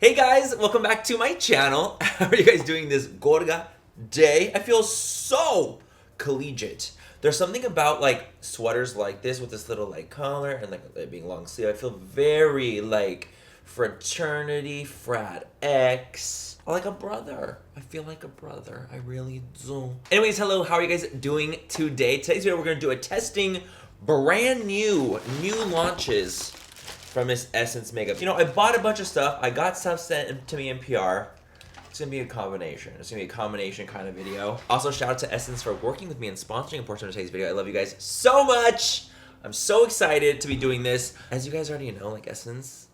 Hey guys, welcome back to my channel. How are you guys doing this gorga day? I feel so collegiate. There's something about like sweaters like this with this little like collar and like it being long sleeve. I feel very like fraternity, frat X. Like a brother. I feel like a brother. I really do. Anyways, hello, how are you guys doing today? Today's video we're gonna do a testing brand new launches from Miss Essence Makeup. You know, I bought a bunch of stuff. I got stuff sent to me in PR. It's gonna be a combination. It's gonna be a combination kind of video. Also, shout out to Essence for working with me and sponsoring a portion of today's video. I love you guys so much. I'm so excited to be doing this. As you guys already know, like Essence,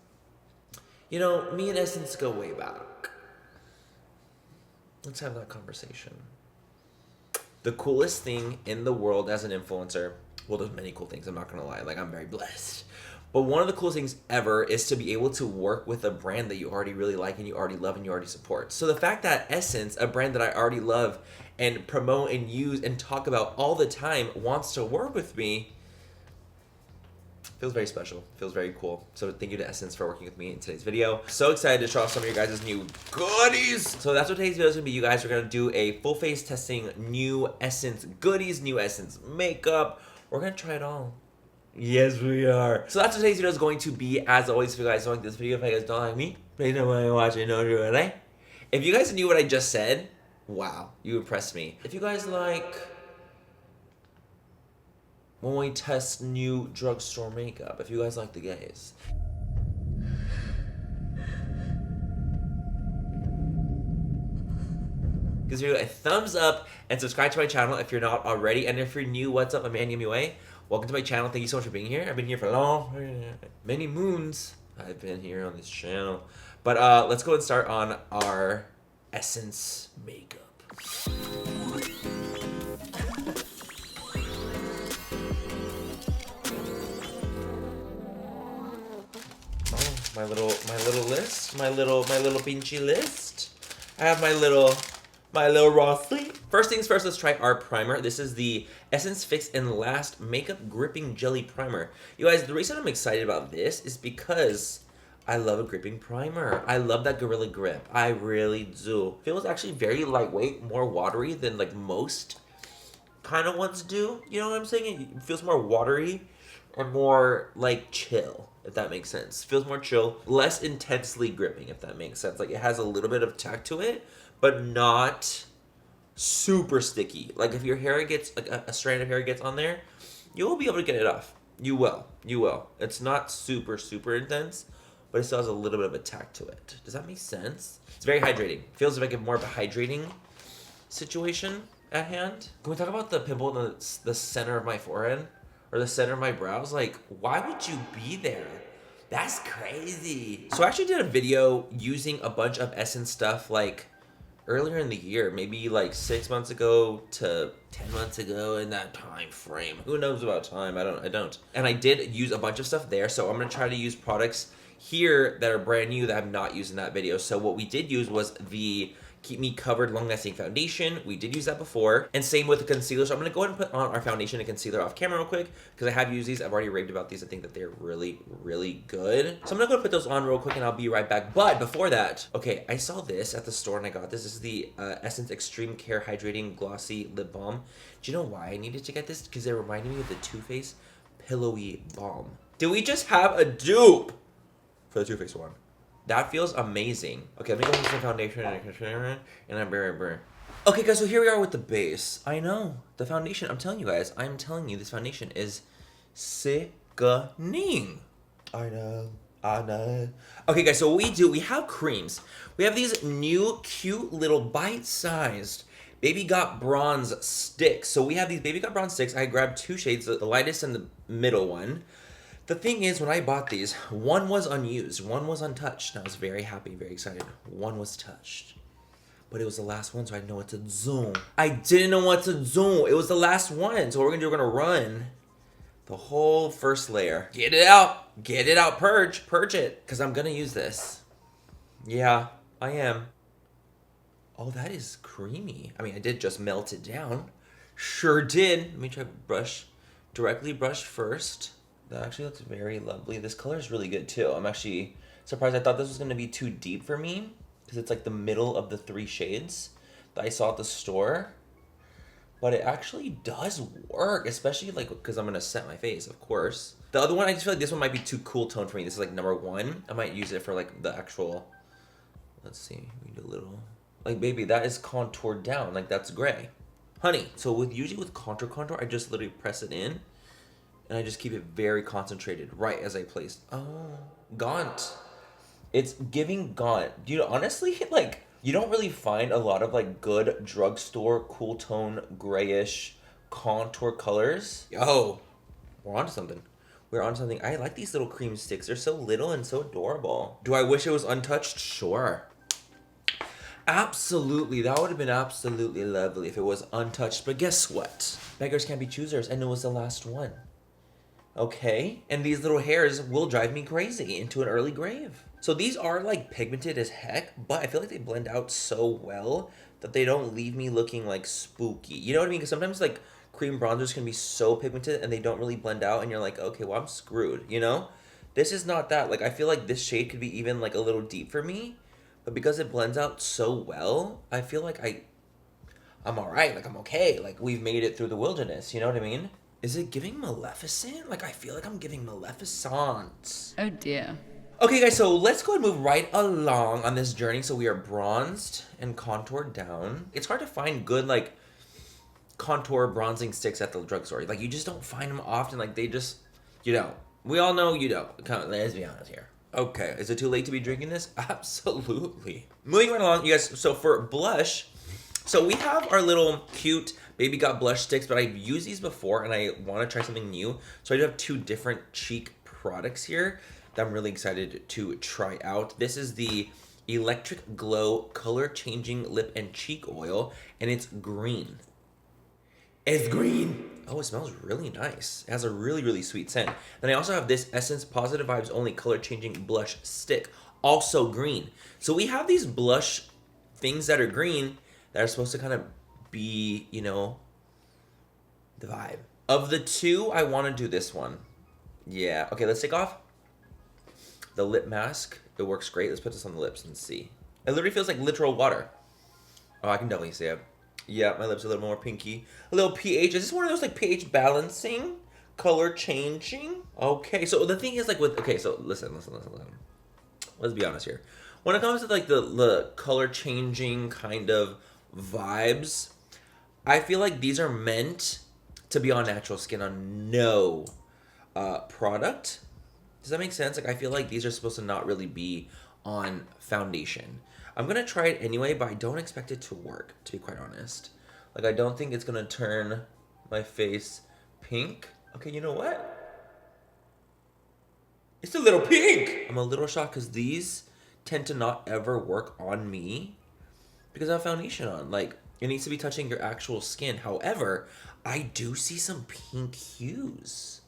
you know, me and Essence go way back. Let's have that conversation. The coolest thing in the world as an influencer, well, there's many cool things, I'm not gonna lie. Like, I'm very blessed. But one of the coolest things ever is to be able to work with a brand that you already really like and you already love and you already support. So the fact that Essence, a brand that I already love and promote and use and talk about all the time, wants to work with me, feels very special, feels very cool. So thank you to Essence for working with me in today's video. So excited to show off some of your guys' new goodies. So that's what today's video is gonna be. You guys are gonna do a full face testing new Essence goodies, new Essence makeup. We're gonna try it all. Yes, we are. So that's what today's video is going to be. As always, if you guys don't like this video, if you guys don't like me, please don't mind watching. Don't do it. If you guys knew what I just said, wow, you impressed me. If you guys like when we test new drugstore makeup, if you guys like the gays, give this video a thumbs up and subscribe to my channel if you're not already. And if you're new, what's up? I'm MannyMua. Welcome to my channel. Thank you so much for being here. I've been here for many moons. I've been here on this channel. But let's go and start on our Essence makeup. Oh, my little list, my little pinchy list. I have my little Rossi. First things first, let's try our primer. This is the Essence Fix and Last Makeup Gripping Jelly Primer. You guys, the reason I'm excited about this is because I love a gripping primer. I love that Gorilla Grip. I really do. Feels actually very lightweight, more watery than like most kind of ones do. You know what I'm saying? It feels more watery and more like chill, if that makes sense. Feels more chill, less intensely gripping, if that makes sense. Like it has a little bit of tact to it, but not super sticky. Like if your hair gets, like a strand of hair gets on there, you will be able to get it off. You will. It's not super intense, but it still has a little bit of a tact to it. Does that make sense? It's very hydrating. Feels like a more of a hydrating situation at hand. Can we talk about the pimple in the center of my forehead? Or the center of my brows? Like, why would you be there? That's crazy. So I actually did a video using a bunch of Essence stuff like earlier in the year, maybe like 6 months ago to 10 months ago, in that time frame. Who knows about time? I don't. And I did use a bunch of stuff there, so I'm gonna try to use products here that are brand new that I've not used in that video. So what we did use was the Keep Me Covered Long Lasting Foundation. We did use that before. And same with the concealer. So I'm gonna go ahead and put on our foundation and concealer off camera real quick because I have used these. I've already raved about these. I think that they're really good. So I'm gonna go put those on real quick and I'll be right back. But before that, okay, I saw this at the store and I got this. This is the Essence Extreme Care Hydrating Glossy Lip Balm. Do you know why I needed to get this? Because it reminded me of the Too Faced Pillowy Balm. Did we just have a dupe for the Too Faced one? That feels amazing. Okay, let me go with some foundation and concealer, and I'm very. Okay, guys, so here we are with the base. I know, the foundation, I'm telling you guys, this foundation is sickening. I know. Okay, guys, so what we have creams. We have these new cute little bite-sized Baby Got Bronze sticks. So we have these Baby Got Bronze sticks. I grabbed two shades, the lightest and the middle one. The thing is, when I bought these, one was unused, one was untouched, and I was very happy, very excited. One was touched, but it was the last one, so I didn't know what to do. I didn't know what to do. It was the last one, so what we're gonna do, we're gonna run the whole first layer. Get it out, purge it, because I'm gonna use this. Yeah, I am. Oh, that is creamy. I mean, I did just melt it down. Sure did. Let me try directly brush first. That actually looks very lovely. This color is really good too. I'm actually surprised. I thought this was going to be too deep for me because it's like the middle of the 3 shades that I saw at the store. But it actually does work, especially like because I'm going to set my face, of course. The other one, I just feel like this one might be too cool tone for me. This is like number 1. I might use it for like the actual, let's see, we do a little, like baby, that is contoured down. Like that's gray. Honey, so usually with contour, I just literally press it in and I just keep it very concentrated right as I place. Oh, Gaunt. It's giving Gaunt. Dude, honestly, like, you don't really find a lot of like good drugstore cool tone grayish contour colors. Yo, we're onto something. We're onto something. I like these little cream sticks. They're so little and so adorable. Do I wish it was untouched? Sure. Absolutely. That would have been absolutely lovely if it was untouched. But guess what? Beggars can't be choosers, and it was the last one. Okay? And these little hairs will drive me crazy into an early grave. So these are like pigmented as heck, but I feel like they blend out so well that they don't leave me looking like spooky. You know what I mean? Because sometimes like cream bronzers can be so pigmented and they don't really blend out and you're like, okay, well, I'm screwed, you know? This is not that. Like, I feel like this shade could be even like a little deep for me, but because it blends out so well, I feel like I'm all right. Like, I'm okay. Like, we've made it through the wilderness. You know what I mean? Is it giving Maleficent? Like, I feel like I'm giving Maleficent. Oh, dear. Okay, guys, so let's go and move right along on this journey. So we are bronzed and contoured down. It's hard to find good, like, contour bronzing sticks at the drugstore. Like, you just don't find them often. Like, they just, you don't. We all know you don't. Come on, let's be honest here. Okay, is it too late to be drinking this? Absolutely. Moving right along, you guys, so for blush, so we have our little cute Baby Got blush sticks, but I've used these before and I want to try something new. So I do have 2 different cheek products here that I'm really excited to try out. This is the Electric Glow Color Changing Lip and Cheek Oil, and it's green. It's green. Oh, it smells really nice. It has a really, really sweet scent. Then I also have this Essence Positive Vibes Only Color Changing Blush Stick, also green. So we have these blush things that are green that are supposed to kind of be, you know, the vibe. Of the 2, I want to do this one. Yeah. Okay, let's take off the lip mask. It works great. Let's put this on the lips and see. It literally feels like literal water. Oh, I can definitely see it. Yeah, my lips are a little more pinky. A little pH. Is this one of those like pH balancing? Color changing? Okay, so the thing is like with, okay, so listen. Let's be honest here. When it comes to like the color changing kind of vibes, I feel like these are meant to be on natural skin on no product. Does that make sense? Like, I feel like these are supposed to not really be on foundation. I'm going to try it anyway, but I don't expect it to work, to be quite honest. Like, I don't think it's going to turn my face pink. Okay, you know what? It's a little pink! I'm a little shocked because these tend to not ever work on me because I have foundation on. Like, it needs to be touching your actual skin. However, I do see some pink hues.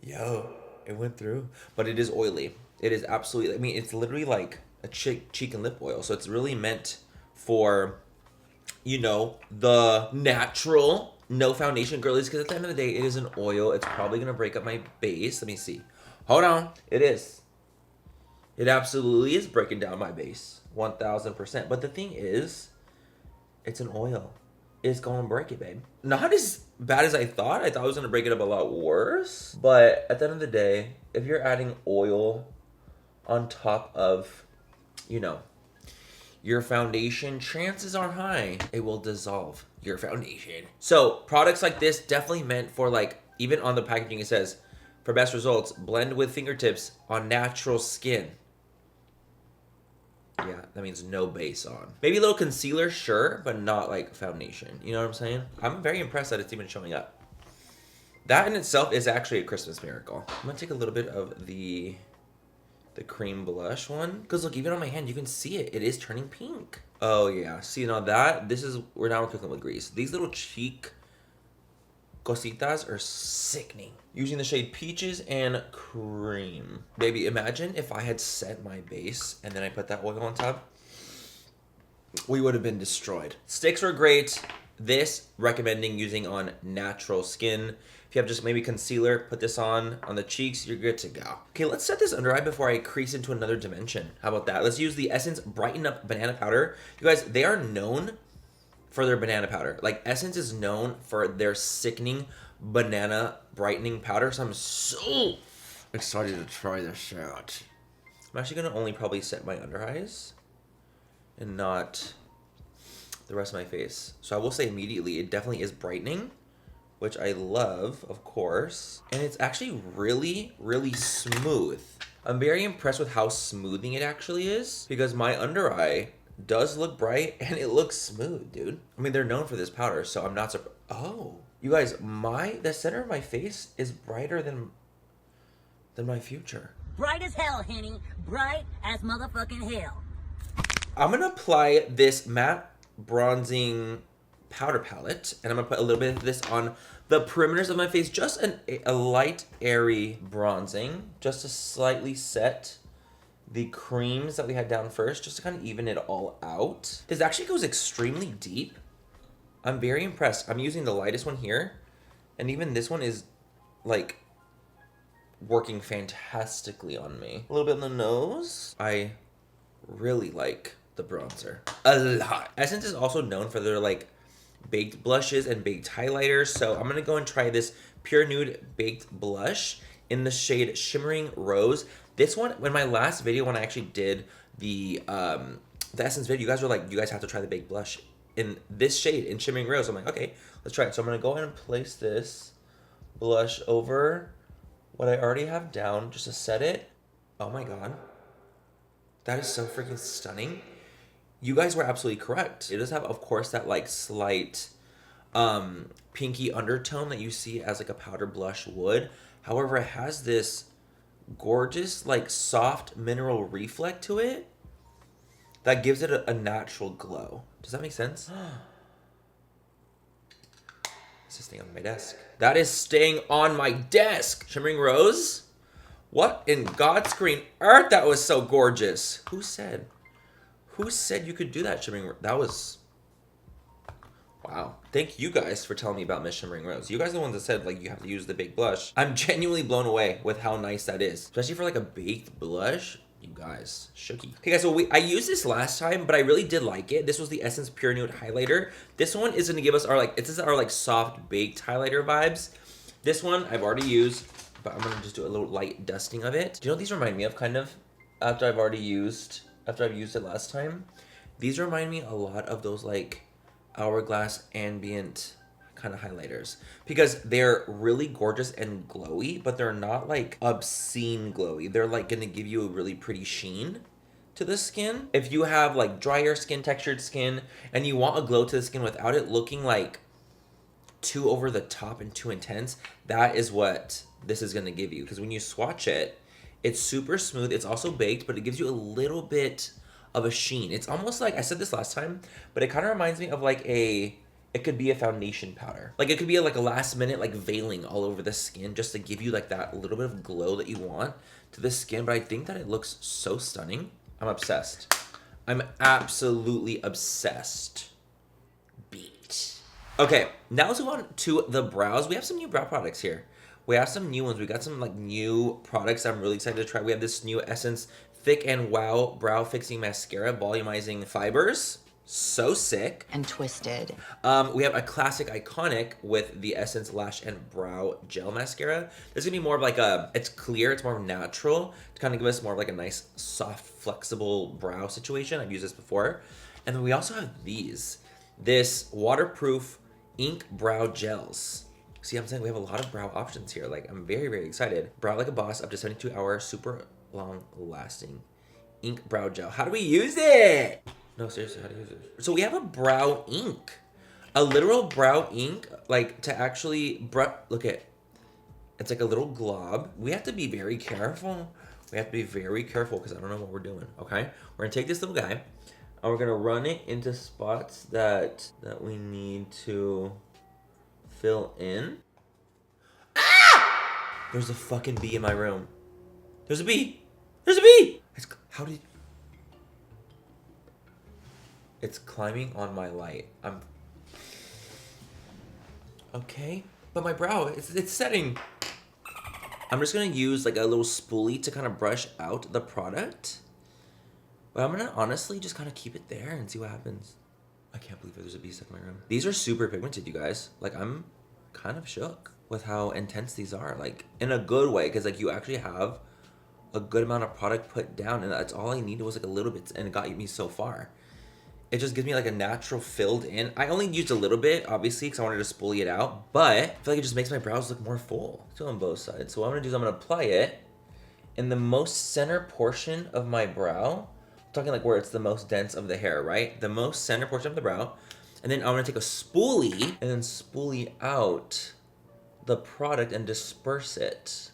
Yo, it went through. But it is oily. It is absolutely, I mean, it's literally like a cheek and lip oil. So it's really meant for, you know, the natural, no foundation girlies. Because at the end of the day, it is an oil. It's probably going to break up my base. Let me see. Hold on. It is. It absolutely is breaking down my base. 1000%. But the thing is, it's an oil. It's going to break it, babe. Not as bad as I thought. I thought I was going to break it up a lot worse. But at the end of the day, if you're adding oil on top of, you know, your foundation, chances are high it will dissolve your foundation. So products like this definitely meant for, like, even on the packaging it says, for best results, blend with fingertips on natural skin. Yeah, that means no base on. Maybe a little concealer, sure, but not like foundation. You know what I'm saying? I'm very impressed that it's even showing up. That in itself is actually a Christmas miracle. I'm gonna take a little bit of the cream blush one. Because look, even on my hand, you can see it. It is turning pink. Oh yeah, see now that, we're now cooking with grease. These little cheek cositas are sickening. Using the shade Peaches and Cream. Baby, imagine if I had set my base and then I put that oil on top. We would have been destroyed. Sticks were great. This, recommending using on natural skin. If If you have just maybe concealer, put this on the cheeks, you're good to go. Okay, let's set this under eye before I crease into another dimension. How about that? Let's use the Essence Brighten Up Banana Powder. You guys, they are known for their banana powder. Like, Essence is known for their sickening banana brightening powder, so I'm so excited to try this out. I'm actually gonna only probably set my under eyes and not the rest of my face. So I will say immediately, it definitely is brightening, which I love, of course. And it's actually really, really smooth. I'm very impressed with how smoothing it actually is, because my under eye does look bright and it looks smooth, dude. I mean, they're known for this powder, so I'm not surprised. Oh, you guys, the center of my face is brighter than my future. Bright as hell, Henny. Bright as motherfucking hell. I'm gonna apply this matte bronzing powder palette, and I'm gonna put a little bit of this on the perimeters of my face, just a light, airy bronzing, just to slightly set the creams that we had down first, just to kind of even it all out. This actually goes extremely deep. I'm very impressed. I'm using the lightest one here, and even this one is like working fantastically on me. A little bit on the nose. I really like the bronzer a lot. Essence is also known for their like baked blushes and baked highlighters, so I'm gonna go and try this Pure Nude Baked Blush in the shade Shimmering Rose. This one, when my last video, when I actually did the Essence video, you guys were like, you guys have to try the baked blush in this shade, in Shimmering Rose. I'm like, okay, let's try it. So I'm gonna go ahead and place this blush over what I already have down just to set it. Oh my god. That is so freaking stunning. You guys were absolutely correct. It does have, of course, that like slight pinky undertone that you see as like a powder blush would. However, it has this gorgeous like soft mineral reflect to it that gives it a natural glow. Does that make sense? Is this thing on my desk? That is staying on my desk. Shimmering Rose? What in God's green earth? That was so gorgeous. Who said you could do that, Shimmering Rose? That was... Wow. Thank you guys for telling me about Miss Shimmering Rose. You guys are the ones that said, like, you have to use the baked blush. I'm genuinely blown away with how nice that is. Especially for, like, a baked blush. You guys, shooky. Okay, guys, so I used this last time, but I really did like it. This was the Essence Pure Nude Highlighter. This one is going to give us our soft baked highlighter vibes. This one I've already used, but I'm going to just do a little light dusting of it. Do you know what these remind me of, kind of? After I've used it last time? These remind me a lot of those, like, Hourglass Ambient kind of highlighters, because they're really gorgeous and glowy, but they're not like obscene glowy. They're like gonna give you a really pretty sheen to the skin. If you have like drier skin, textured skin, and you want a glow to the skin without it looking like too over the top and too intense, that is what this is gonna give you. Because when you swatch it, it's super smooth. It's also baked, but it gives you a little bit of a sheen. It's almost like, I said this last time, but it kind of reminds me of like it could be a foundation powder. Like it could be like a last minute like veiling all over the skin just to give you like that little bit of glow that you want to the skin. But I think that it looks so stunning. I'm obsessed. I'm absolutely obsessed. Beat. Okay, now let's move on to the brows. We have some new brow products here. We have some new ones. We got some like new products I'm really excited to try. We have this new Essence Thick and Wow Brow Fixing Mascara, Volumizing Fibers. So sick. And twisted. We have a classic iconic with the Essence Lash and Brow Gel Mascara. This is gonna be more of like it's clear, it's more natural to kind of give us more of like a nice, soft, flexible brow situation. I've used this before. And then we also have this waterproof ink brow gels. See what I'm saying? We have a lot of brow options here. Like, I'm very, very excited. Brow Like a Boss, up to 72 hour, super long lasting ink brow gel. How do we use it? No, seriously, how do you use it? So we have a brow ink. A literal brow ink, like to actually, look at, it's like a little glob. We have to be very careful. We have to be very careful because I don't know what we're doing, okay? We're gonna take this little guy and we're gonna run it into spots that we need to fill in. Ah! There's a fucking bee in my room. There's a bee. There's a bee. It's climbing on my light. Okay. But my brow, it's setting. I'm just gonna use like a little spoolie to kind of brush out the product. But I'm gonna honestly just kind of keep it there and see what happens. I can't believe there's a bee stuck in my room. These are super pigmented, you guys. Like, I'm kind of shook with how intense these are. Like, in a good way, because like you actually have a good amount of product put down, and that's all I needed was like a little bit, and it got me so far. It just gives me like a natural filled in. I only used a little bit, obviously, because I wanted to spoolie it out, but I feel like it just makes my brows look more full. Still on both sides. So what I'm gonna do is I'm gonna apply it in the most center portion of my brow. I'm talking like where it's the most dense of the hair, right? The most center portion of the brow. And then I'm gonna take a spoolie and then spoolie out the product and disperse it.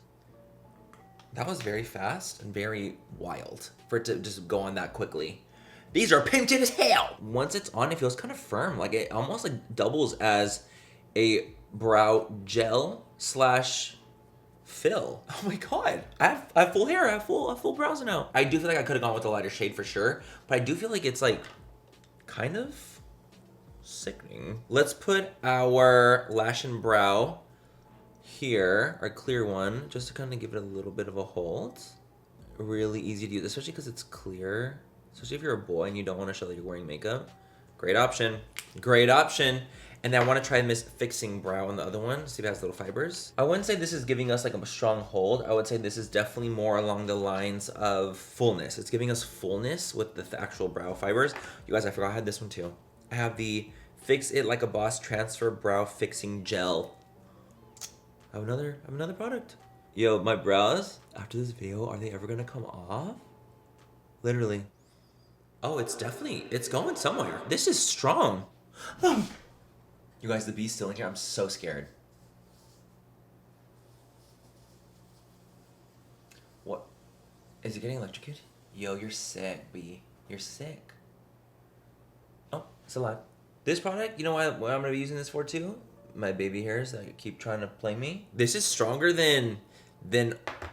That was very fast and very wild for it to just go on that quickly. These are pigmented as hell. Once it's on, it feels kind of firm. Like it almost like doubles as a brow gel slash fill. Oh my god. I have full hair. I have full brows now. I do feel like I could have gone with a lighter shade for sure, but I do feel like it's like kind of sickening. Let's put our lash and brow here, our clear one, just to kind of give it a little bit of a hold. Really easy to use, especially because it's clear. Especially if you're a boy and you don't want to show that you're wearing makeup. Great option. Great option. And then I want to try this fixing brow on the other one. See if it has little fibers. I wouldn't say this is giving us like a strong hold. I would say this is definitely more along the lines of fullness. It's giving us fullness with the actual brow fibers. You guys, I forgot I had this one too. I have the Fix It Like a Boss Transfer Brow Fixing Gel. I have another product. Yo, my brows, after this video, are they ever gonna come off? Literally. Oh, it's going somewhere. This is strong. You guys, the bee's still in here. I'm so scared. What? Is it getting electrocuted? Yo, you're sick, bee. You're sick. Oh, it's alive. This product, you know what I'm going to be using this for too? My baby hairs that keep trying to play me. This is stronger than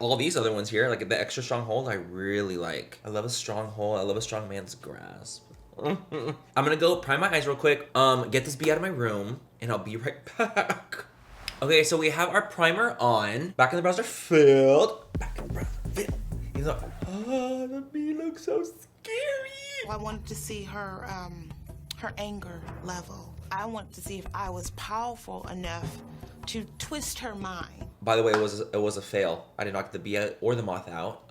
all these other ones here. Like the extra strong hold, I really like. I love a strong hold. I love a strong man's grasp. I'm gonna go prime my eyes real quick, get this bee out of my room, and I'll be right back. Okay, so we have our primer on. Back in the brows are filled. Back in the brows are filled. He's like, oh, the bee looks so scary. I wanted to see her anger level. I wanted to see if I was powerful enough to twist her mind. By the way, it was a fail. I did not get the bee or the moth out.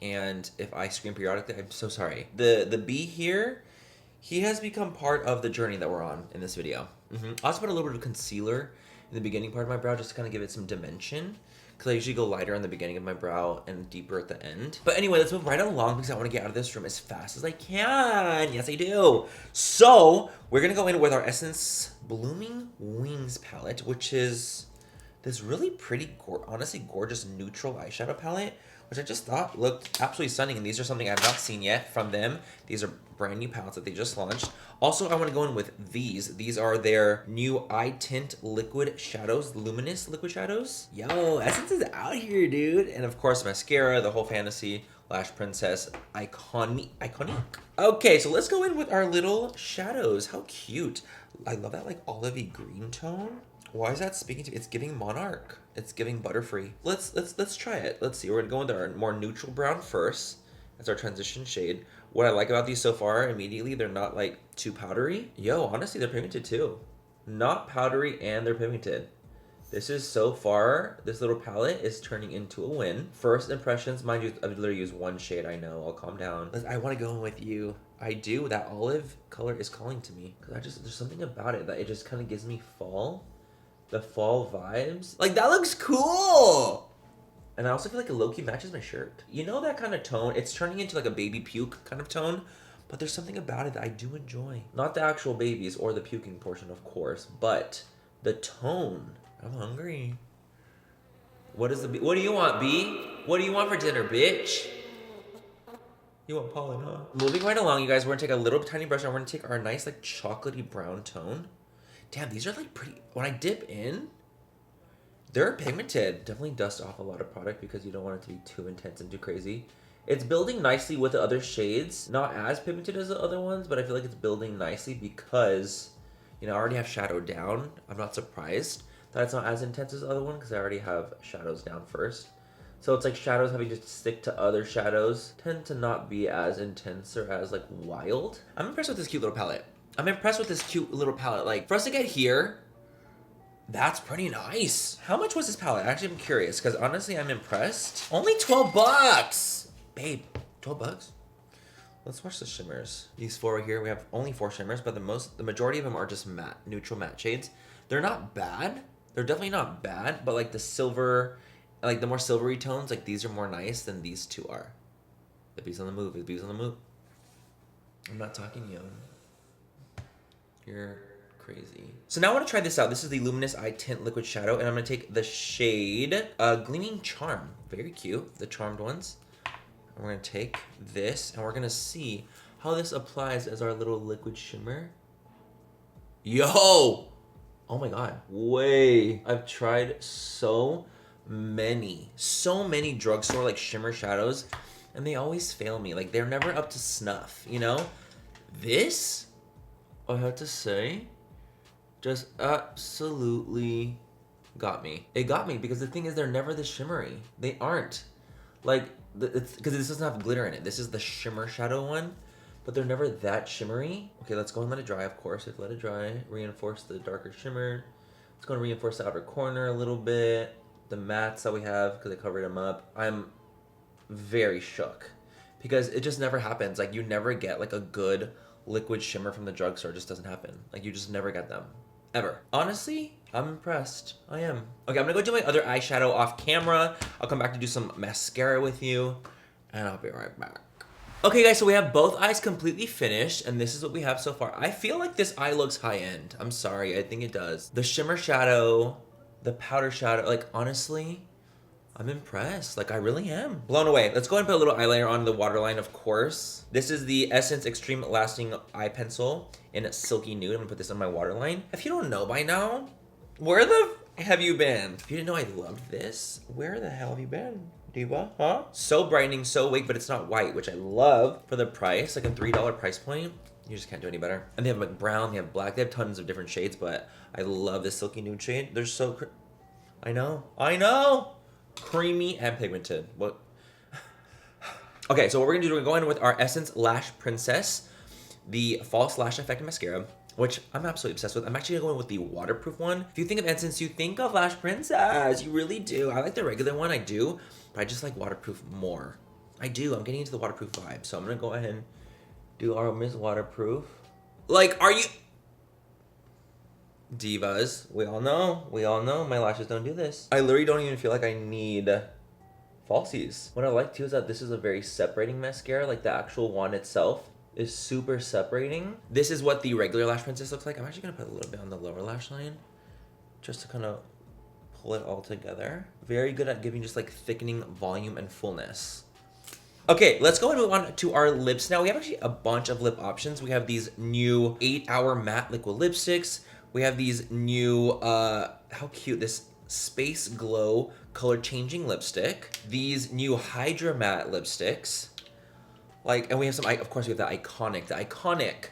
And if I scream periodically, I'm so sorry. The bee here, he has become part of the journey that we're on in this video. I also put a little bit of concealer in the beginning part of my brow just to kind of give it some dimension. Because I usually go lighter on the beginning of my brow and deeper at the end. But anyway, let's move right along because I want to get out of this room as fast as I can. Yes, I do. So, we're going to go in with our Essence Blooming Wings palette, which is this really pretty, honestly gorgeous neutral eyeshadow palette, which I just thought looked absolutely stunning. And these are something I've not seen yet from them. These are brand new palettes that they just launched. Also, I want to go in with these. These are their new eye tint liquid shadows, luminous liquid shadows. Yo, Essence is out here, dude. And of course, mascara, the whole fantasy Lash Princess iconic. Okay, so let's go in with our little shadows. How cute. I love that like olivey green tone. Why is that speaking to me? It's giving Monarch. It's giving Butterfree. Let's try it. Let's see. We're gonna go with our more neutral brown first. That's our transition shade. What I like about these so far, immediately, they're not like too powdery. Yo, honestly, they're pigmented too. Not powdery and they're pigmented. This is so far, this little palette is turning into a win. First impressions, mind you, I've literally used one shade, I know. I'll calm down. I want to go in with you. I do. That olive color is calling to me. Because there's something about it that it just kind of gives me fall. The fall vibes. Like, that looks cool! And I also feel like it low-key matches my shirt. You know that kind of tone? It's turning into like a baby puke kind of tone, but there's something about it that I do enjoy. Not the actual babies or the puking portion, of course, but the tone. I'm hungry. What do you want, B? What do you want for dinner, bitch? You want pollen, huh? Moving right along, you guys, we're gonna take a little tiny brush and we're gonna take our nice like chocolatey brown tone. Damn, these are like pretty, when I dip in, they're pigmented. Definitely dust off a lot of product because you don't want it to be too intense and too crazy. It's building nicely with the other shades. Not as pigmented as the other ones, but I feel like it's building nicely because, you know, I already have shadow down. I'm not surprised. That's not as intense as the other one because I already have shadows down first. So it's like shadows having to stick to other shadows tend to not be as intense or as like wild. I'm impressed with this cute little palette. Like for us to get here, that's pretty nice. How much was this palette? Actually, I'm curious because honestly, I'm impressed. Only 12 bucks. Babe, 12 bucks? Let's watch the shimmers. These four right here, we have only 4 shimmers, but the majority of them are just matte, neutral matte shades. They're not bad. They're definitely not bad, but like the silver, like the more silvery tones, like these are more nice than these two are. The bee's on the move, the bee's on the move. I'm not talking to you. You're crazy. So now I want to try this out. This is the Luminous Eye Tint Liquid Shadow, and I'm going to take the shade Gleaming Charm. Very cute, the charmed ones. And we're going to take this, and we're going to see how this applies as our little liquid shimmer. Yo! Oh my god. Way. I've tried so many drugstore like shimmer shadows, and they always fail me. Like, they're never up to snuff, you know? This, I have to say, just absolutely got me. It got me because the thing is, they're never this shimmery. They aren't. Like, it's because this doesn't have glitter in it. This is the shimmer shadow one, but they're never that shimmery. Okay, let's go and let it dry, of course. Let it dry. Reinforce the darker shimmer. It's going to reinforce the outer corner a little bit. The mattes that we have, because I covered them up. I'm very shook because it just never happens. Like, you never get like a good liquid shimmer from the drugstore. It just doesn't happen. Like, you just never get them. Ever. Honestly, I'm impressed. I am. Okay, I'm gonna go do my other eyeshadow off camera. I'll come back to do some mascara with you, and I'll be right back. Okay, guys, so we have both eyes completely finished, and this is what we have so far. I feel like this eye looks high-end. I'm sorry, I think it does. The shimmer shadow, the powder shadow, like, honestly, I'm impressed. Like, I really am. Blown away. Let's go ahead and put a little eyeliner on the waterline, of course. This is the Essence Extreme Lasting Eye Pencil in Silky Nude. I'm gonna put this on my waterline. If you don't know by now, where the have you been? If you didn't know I loved this, where the hell have you been, diva? Huh? So brightening, so awake, but it's not white, which I love for the price. Like a $3 price point. You just can't do any better. And they have like brown, they have black, they have tons of different shades, but I love this Silky Nude shade. They're so I know. Creamy and pigmented. What? Okay, so what we're gonna do is we're gonna go in with our Essence Lash Princess, the False Lash Effect Mascara, which I'm absolutely obsessed with. I'm actually going with the waterproof one. If you think of Essence, you think of Lash Princess. You really do. I like the regular one, I do, but I just like waterproof more. I do. I'm getting into the waterproof vibe, so I'm gonna go ahead and do our Miss Waterproof. Like, are you... Divas, we all know, my lashes don't do this. I literally don't even feel like I need falsies. What I like too is that this is a very separating mascara. Like, the actual wand itself is super separating. This is what the regular Lash Princess looks like. I'm actually gonna put a little bit on the lower lash line just to kind of pull it all together. Very good at giving just like thickening volume and fullness. Okay, let's go and move on to our lips now. We have actually a bunch of lip options. We have these new 8-hour matte liquid lipsticks. We have these new, how cute, this Space Glow color changing lipstick. These new Hydra Matte lipsticks. Like, and we have some, of course, we have the iconic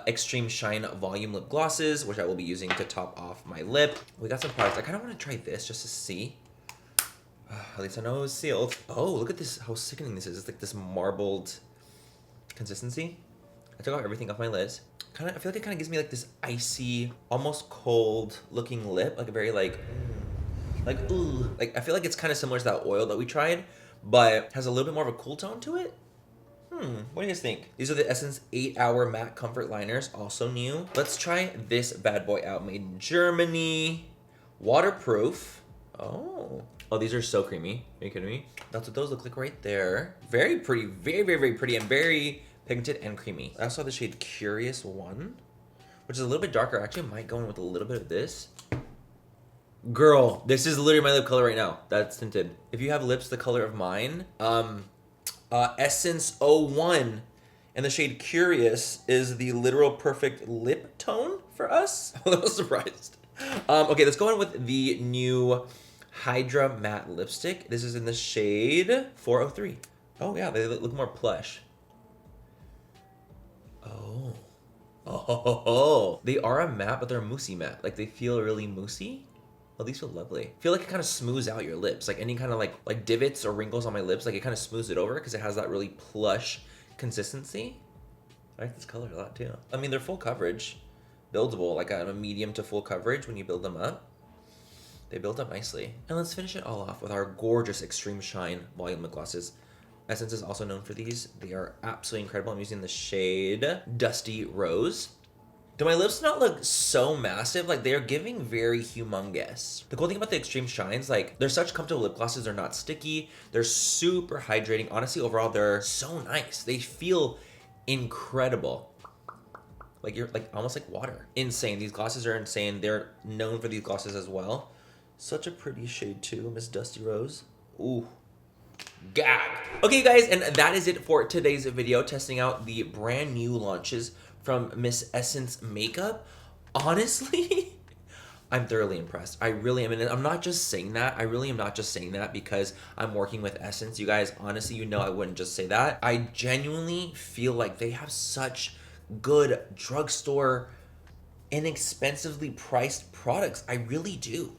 Extreme Shine Volume Lip Glosses, which I will be using to top off my lip. We got some products. I kind of want to try this just to see. At least I know it was sealed. Oh, look at this, how sickening this is. It's like this marbled consistency. I took out everything off my lids. I feel like it kind of gives me like this icy, almost cold looking lip. Like a very ooh. Like, I feel like it's kind of similar to that oil that we tried, but has a little bit more of a cool tone to it. What do you guys think? These are the Essence 8-hour matte comfort liners, also new. Let's try this bad boy out. Made in Germany. Waterproof. Oh, these are so creamy. Are you kidding me? That's what those look like right there. Very pretty, very, very, very pretty, and very pigmented and creamy. I also have the shade Curious 1, which is a little bit darker. I actually might go in with a little bit of this. Girl, this is literally my lip color right now. That's tinted. If you have lips the color of mine, Essence 01 and the shade Curious is the literal perfect lip tone for us. I'm a little surprised. Okay, let's go in with the new Hydra Matte Lipstick. This is in the shade 403. Oh yeah, they look more plush. Oh. They are a matte, but they're moussey matte. Like, they feel really moussey. Oh, these feel lovely. I feel like it kind of smooths out your lips. Like any kind of like divots or wrinkles on my lips, like it kind of smooths it over because it has that really plush consistency. I like this color a lot too. I mean, they're full coverage, buildable, like a medium to full coverage when you build them up. They build up nicely. And let's finish it all off with our gorgeous Extreme Shine volume lip glosses. Essence is also known for these. They are absolutely incredible. I'm using the shade Dusty Rose. Do my lips not look so massive? Like, they're giving very humongous. The cool thing about the Extreme Shines, like, they're such comfortable lip glosses. They're not sticky. They're super hydrating. Honestly, overall, they're so nice. They feel incredible. Like, you're like almost like water. Insane. These glosses are insane. They're known for these glosses as well. Such a pretty shade too, Miss Dusty Rose. Ooh. Gag. Okay, guys, and that is it for today's video, testing out the brand new launches from Miss Essence Makeup. Honestly, I'm thoroughly impressed. I really am. And I'm not just saying that. I really am not just saying that because I'm working with Essence. You guys, honestly, you know I wouldn't just say that. I genuinely feel like they have such good drugstore, inexpensively priced products. I really do.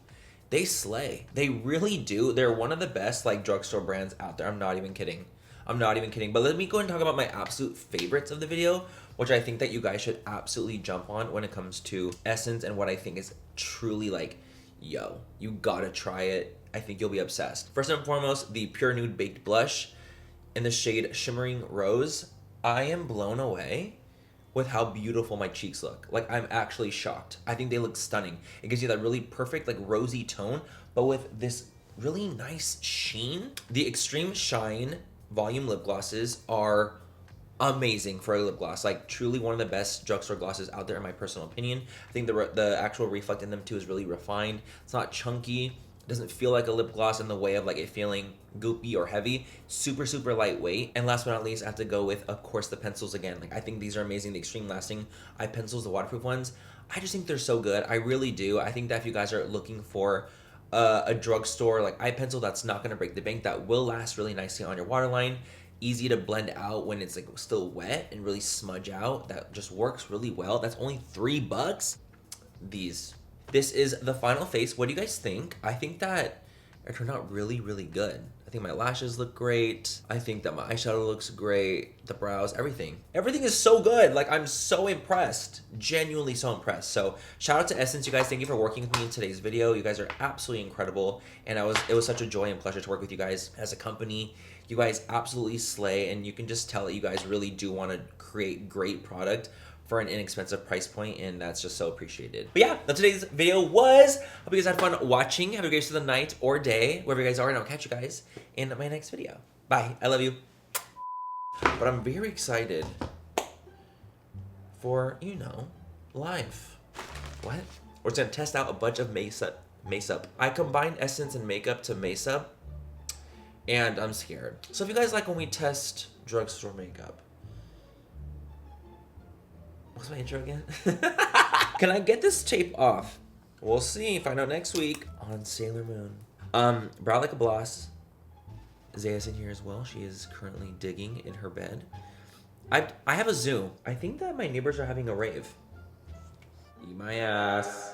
They slay. They really do. They're one of the best like drugstore brands out there. I'm not even kidding. I'm not even kidding. But let me go and talk about my absolute favorites of the video, which I think that you guys should absolutely jump on when it comes to Essence and what I think is truly like, yo, you gotta try it. I think you'll be obsessed. First and foremost, the Pure Nude Baked Blush in the shade Shimmering Rose. I am blown away with how beautiful my cheeks look. Like, I'm actually shocked. I think they look stunning. It gives you that really perfect, like, rosy tone, but with this really nice sheen. The Extreme Shine volume lip glosses are amazing for a lip gloss. Like, truly one of the best drugstore glosses out there in my personal opinion. I think the actual reflect in them too is really refined. It's not chunky. It doesn't feel like a lip gloss in the way of like it feeling goopy or heavy. Super, super lightweight. And last but not least, I have to go with, of course, the pencils again. Like, I think these are amazing. The Extreme Lasting eye pencils, the waterproof ones. I just think they're so good. I really do. I think that if you guys are looking for a drugstore like eye pencil that's not gonna break the bank, that will last really nicely on your waterline, easy to blend out when it's like still wet and really smudge out, that just works really well. That's only $3. This is the final face. What do you guys think? I think that it turned out really, really good. I think my lashes look great. I think that my eyeshadow looks great. The brows, everything. Everything is so good. Like, I'm so impressed. Genuinely so impressed. So shout out to Essence, you guys. Thank you for working with me in today's video. You guys are absolutely incredible. And it was such a joy and pleasure to work with you guys as a company. You guys absolutely slay, and you can just tell that you guys really do want to create great product for an inexpensive price point, and that's just so appreciated. But yeah, that's today's video was. Hope you guys had fun watching. Have a great rest of the night or day, wherever you guys are, and I'll catch you guys in my next video. Bye. I love you. But I'm very excited for, you know, life. What? We're just gonna test out a bunch of Mace Up. I combined Essence and makeup to Mace Up, and I'm scared. So if you guys like when we test drugstore makeup, what's my intro again? Can I get this tape off? We'll see. Find out next week on Sailor Moon. Brow Like a Bloss. Zaya's in here as well. She is currently digging in her bed. I have a Zoom. I think that my neighbors are having a rave. Eat my ass.